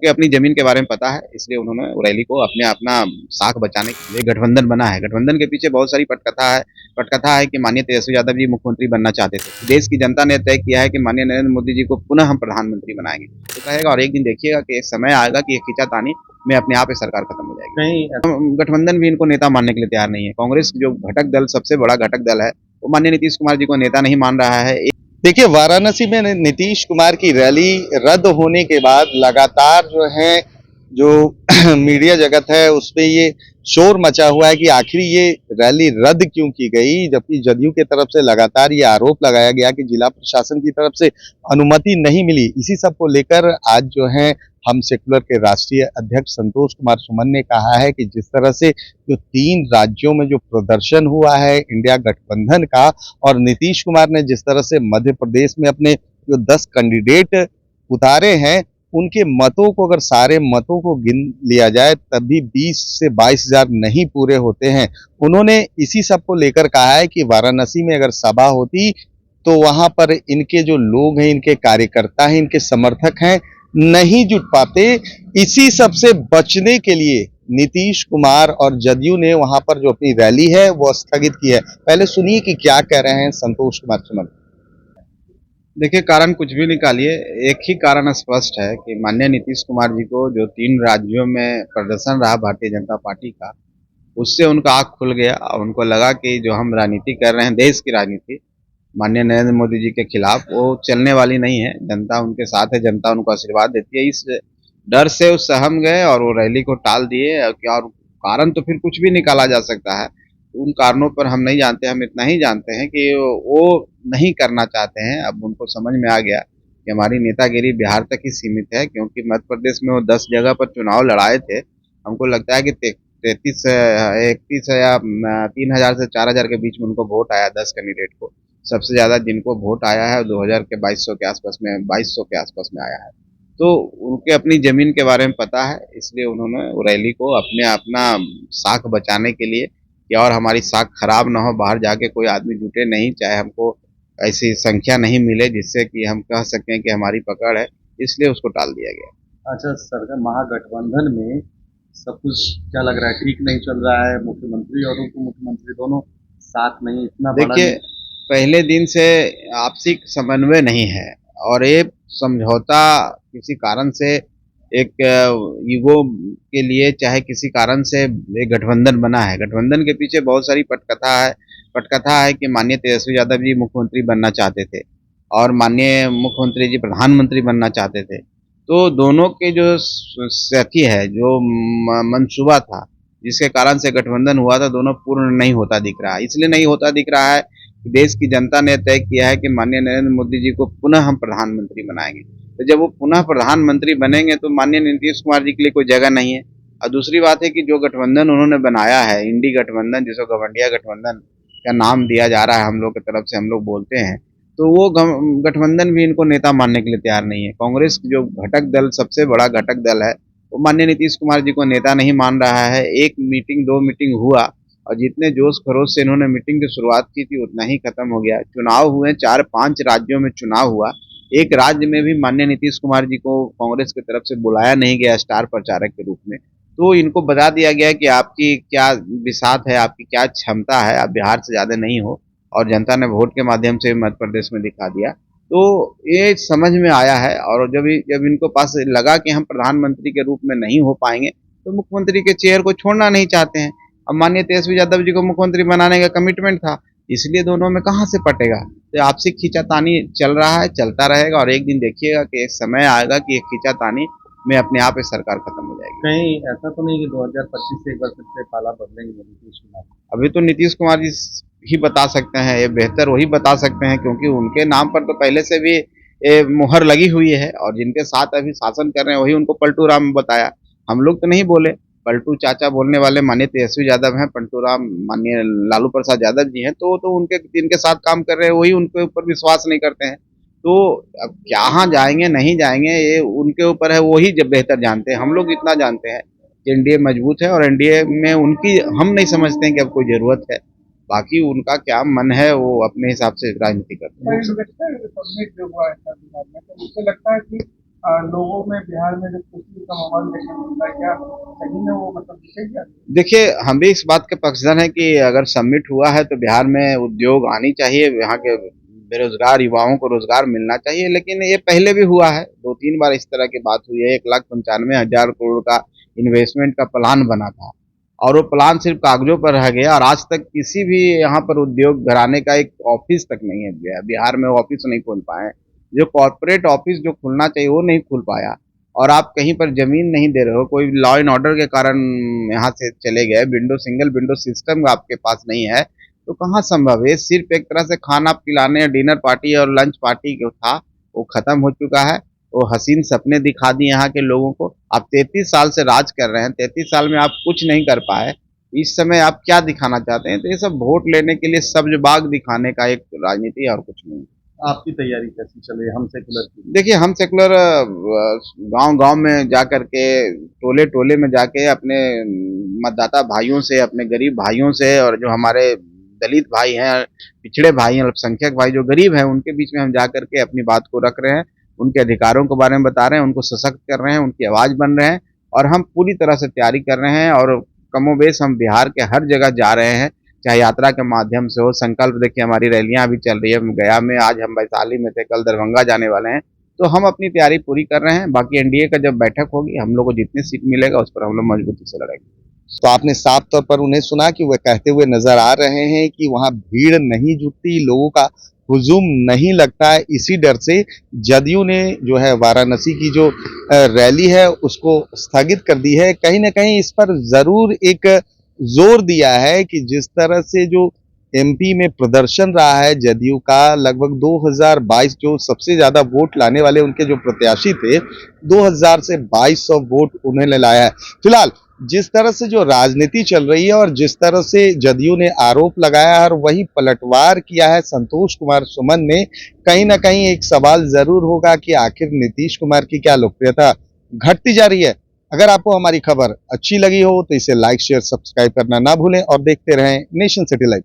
उनके अपनी जमीन के बारे में पता है, इसलिए उन्होंने रैली को अपना साख बचाने के लिए गठबंधन बना है। गठबंधन के पीछे बहुत सारी पटकथा है कि माननीय तेजस्वी यादव जी मुख्यमंत्री बनना चाहते थे। देश की जनता ने तय किया है कि माननीय नरेंद्र मोदी जी को पुनः हम प्रधानमंत्री बनाएंगे। तो कहेगा और एक दिन देखिएगा कि एक समय आएगा कि ये खींचातानी में अपने आप ही सरकार खत्म हो जाएगी। नहीं, गठबंधन भी इनको नेता मानने के लिए तैयार नहीं है। कांग्रेस जो घटक दल, सबसे बड़ा घटक दल है, वो माननीय नीतीश कुमार जी को नेता नहीं मान रहा है। देखिए वाराणसी में नीतीश कुमार की रैली रद्द होने के बाद लगातार जो मीडिया जगत है उसपे ये शोर मचा हुआ है कि आखिर ये रैली रद्द क्यों की गई, जबकि जदयू की तरफ से लगातार ये आरोप लगाया गया कि जिला प्रशासन की तरफ से अनुमति नहीं मिली। इसी सब को लेकर आज जो है हम सेकुलर के राष्ट्रीय अध्यक्ष संतोष कुमार सुमन ने कहा है कि जिस तरह से जो 3 राज्यों में जो प्रदर्शन हुआ है इंडिया गठबंधन का, और नीतीश कुमार ने जिस तरह से मध्य प्रदेश में अपने जो 10 कैंडिडेट उतारे हैं, उनके मतों को अगर सारे मतों को गिन लिया जाए तब भी 20 से 22 हजार नहीं पूरे होते हैं। उन्होंने इसी सब को लेकर कहा है कि वाराणसी में अगर सभा होती तो वहां पर इनके जो लोग हैं, इनके कार्यकर्ता हैं, इनके समर्थक हैं, नहीं जुट पाते। इसी सब से बचने के लिए नीतीश कुमार और जदयू ने वहां पर जो अपनी रैली है वो स्थगित की है। पहले सुनिए कि क्या कह रहे हैं संतोष कुमार सुमन। देखिए, कारण कुछ भी निकालिए, एक ही कारण स्पष्ट है कि माननीय नीतीश कुमार जी को जो 3 राज्यों में प्रदर्शन रहा भारतीय जनता पार्टी का, उससे उनका आँख खुल गया और उनको लगा कि जो हम राजनीति कर रहे हैं, देश की राजनीति माननीय नरेंद्र मोदी जी के खिलाफ, वो चलने वाली नहीं है। जनता उनके साथ है, जनता उनको आशीर्वाद देती है। इस डर से वो सहम गए और वो रैली को टाल दिए। और कारण तो फिर कुछ भी निकाला जा सकता है, उन कारणों पर हम नहीं जानते। हम इतना ही जानते हैं कि वो नहीं करना चाहते हैं। अब उनको समझ में आ गया कि हमारी नेतागिरी बिहार तक ही सीमित है, क्योंकि मध्य प्रदेश में वो 10 जगह पर चुनाव लड़ाए थे। हमको लगता है कि 31 या 3,000 से 4,000 के बीच में उनको वोट आया 10 कैंडिडेट को। सबसे ज्यादा जिनको वोट आया है 2000 के 2200 के आसपास में, 2200 के आसपास में आया है। तो उनके अपनी जमीन के बारे में पता है, इसलिए उन्होंने रैली को अपना साख बचाने के लिए, या और हमारी साख खराब ना हो, बाहर जाके कोई आदमी जुटे नहीं, चाहे हमको ऐसी संख्या नहीं मिले जिससे कि हम कह सकें कि हमारी पकड़ है, इसलिए उसको टाल दिया गया। अच्छा सर, महागठबंधन में सब कुछ क्या लग रहा है, ठीक नहीं चल रहा है? मुख्यमंत्री और उप मुख्यमंत्री दोनों साथ नहीं, इतना बड़ा देखिए, पहले दिन से आपसी समन्वय नहीं है, और ये समझौता किसी कारण से, एक ईगो के लिए, चाहे किसी कारण से एक गठबंधन बना है। गठबंधन के पीछे बहुत सारी पटकथा है कि माननीय तेजस्वी यादव जी मुख्यमंत्री बनना चाहते थे और माननीय मुख्यमंत्री जी प्रधानमंत्री बनना चाहते थे। तो दोनों के जो साथी है, जो मंसूबा था, जिसके कारण से गठबंधन हुआ था, दोनों पूर्ण नहीं होता दिख रहा है। इसलिए नहीं होता दिख रहा है, देश की जनता ने तय किया है कि माननीय नरेंद्र मोदी जी को पुनः हम प्रधानमंत्री बनाएंगे। तो जब वो पुनः प्रधानमंत्री बनेंगे तो माननीय नीतीश कुमार जी के लिए कोई जगह नहीं है। और दूसरी बात है कि जो गठबंधन उन्होंने बनाया है, इंडी गठबंधन, जिसको गठबंडिया गठबंधन का नाम दिया जा रहा है हम लोग की तरफ से, हम लोग बोलते हैं, तो वो गठबंधन भी इनको नेता मानने के लिए तैयार नहीं है। कांग्रेस जो घटक दल, सबसे बड़ा घटक दल है, वो माननीय नीतीश कुमार जी को नेता नहीं मान रहा है। 1 मीटिंग 2 मीटिंग हुआ, और जितने जोश खरोश से इन्होंने मीटिंग की शुरुआत की थी, उतना ही खत्म हो गया। चुनाव हुए, 4-5 राज्यों में चुनाव हुआ। एक राज्य में भी माननीय नीतीश कुमार जी को कांग्रेस की तरफ से बुलाया नहीं गया स्टार प्रचारक के रूप में। तो इनको बता दिया गया कि आपकी क्या बिसात है, आपकी क्या क्षमता है, आप बिहार से ज्यादा नहीं हो, और जनता ने वोट के माध्यम से मध्य प्रदेश में दिखा दिया। तो ये समझ में आया है, और जब इनको पास लगा कि हम प्रधानमंत्री के रूप में नहीं हो पाएंगे, तो मुख्यमंत्री के चेयर को छोड़ना नहीं चाहते हैं। अब माननीय तेजस्वी यादव जी को मुख्यमंत्री बनाने का कमिटमेंट था, इसलिए दोनों में कहाँ से पटेगा। तो आपसी खींचातानी चल रहा है, चलता रहेगा, और एक दिन देखिएगा कि एक समय आएगा कि एक खींचातानी में अपने आप ही सरकार खत्म हो जाएगी। कहीं ऐसा तो नहीं कि 2025 से एक बार फिर से पाला बदलेंगे नीतीश कुमार? अभी तो नीतीश कुमार जी ही बता सकते हैं, ये बेहतर वही बता सकते हैं, क्योंकि उनके नाम पर तो पहले से भी मुहर लगी हुई है, और जिनके साथ अभी शासन कर रहे हैं वही उनको पलटू राम बताया। हम लोग तो नहीं बोले, पलटू चाचा बोलने वाले माननीय तेजस्वी यादव हैं, पलटू राम माननीय लालू प्रसाद यादव जी हैं। तो उनके जिनके साथ काम कर रहे हैं वही उनके ऊपर विश्वास नहीं करते हैं। तो अब कहाँ जाएंगे नहीं जाएंगे ये उनके ऊपर है, वही जब बेहतर जानते हैं। हम लोग इतना जानते हैं कि एनडीए मजबूत है, और एनडीए में उनकी हम नहीं समझते हैं कि अब कोई जरूरत है। बाकी उनका क्या मन है, वो अपने हिसाब से राजनीति करते हैं। जो हुआ है मुझे लगता है कि लोगों में बिहार में जो खुशी का माहौल देखने को मिलता है, क्या सही में वो मतलब दिखेगा? देखिए, हम भी इस बात के पक्षधर हैं कि अगर समिट हुआ है तो बिहार में उद्योग आनी चाहिए, यहाँ के बेरोजगार युवाओं को रोजगार मिलना चाहिए, लेकिन ये पहले भी हुआ है, 2-3 बार इस तरह की बात हुई है। 1,95,000 करोड़ का इन्वेस्टमेंट का प्लान बना था और वो प्लान सिर्फ कागजों पर रह गया और आज तक किसी भी यहाँ पर उद्योग घराने का एक ऑफिस तक नहीं है। बिहार में ऑफिस नहीं खोल पाए। जो कॉर्पोरेट ऑफिस जो खुलना चाहिए वो नहीं खुल पाया और आप कहीं पर जमीन नहीं दे रहे हो, कोई लॉ एंड ऑर्डर के कारण यहाँ से चले गए, सिंगल विंडो सिस्टम आपके पास नहीं है, तो कहाँ संभव है? सिर्फ एक तरह से खाना पिलाने, डिनर पार्टी और लंच पार्टी जो था वो खत्म हो चुका है। वो हसीन सपने दिखा दिए यहाँ के लोगों को। आप 33 साल से राज कर रहे हैं, 33 साल में आप कुछ नहीं कर पाए, इस समय आप क्या दिखाना चाहते हैं? तो ये सब वोट लेने के लिए सब्ज-बाग दिखाने का एक राजनीति है और कुछ नहीं। आपकी तैयारी कैसी चल रही है हम सेकुलर की? देखिए, हम सेकुलर गांव-गांव में जा करके, टोले-टोले में जाके अपने मतदाता भाइयों से, अपने गरीब भाइयों से और जो हमारे दलित भाई हैं, पिछड़े भाई हैं, अल्पसंख्यक भाई जो गरीब हैं, उनके बीच में हम जा करके अपनी बात को रख रहे हैं, उनके अधिकारों के बारे में बता रहे हैं, उनको सशक्त कर रहे हैं, उनकी आवाज़ बन रहे हैं और हम पूरी तरह से तैयारी कर रहे हैं और कमोबेश हम बिहार के हर जगह जा रहे हैं, चाहे यात्रा के माध्यम से हो। संकल्प देखिए, हमारी रैलियां अभी चल रही है गया में, आज हम वैशाली में थे, कल दरभंगा जाने वाले हैं, तो हम अपनी तैयारी पूरी कर रहे हैं। बाकी एनडीए का जब बैठक होगी, हम लोग को जितनी सीट मिलेगा उस पर हम लोग मजबूती से लड़ेंगे। तो आपने साफ तौर पर उन्हें सुना कि वह कहते हुए नजर आ रहे हैं कि वहां भीड़ नहीं जुटती, लोगों का हुजूम नहीं लगता है। इसी डर से जदयू ने जो है वाराणसी की जो रैली है उसको स्थगित कर दी है। कहीं ना कहीं इस पर जरूर एक जोर दिया है कि जिस तरह से जो एमपी में प्रदर्शन रहा है जदयू का, लगभग 2022 जो सबसे ज्यादा वोट लाने वाले उनके जो प्रत्याशी थे, 2000 से 2200 वोट उन्होंने लाया है। फिलहाल जिस तरह से जो राजनीति चल रही है और जिस तरह से जदयू ने आरोप लगाया और वही पलटवार किया है संतोष कुमार सुमन ने, कहीं ना कहीं एक सवाल जरूर होगा कि आखिर नीतीश कुमार की क्या लोकप्रियता घटती जा रही है। अगर आपको हमारी खबर अच्छी लगी हो तो इसे लाइक शेयर सब्सक्राइब करना ना भूलें और देखते रहें नेशन सिटी लाइव।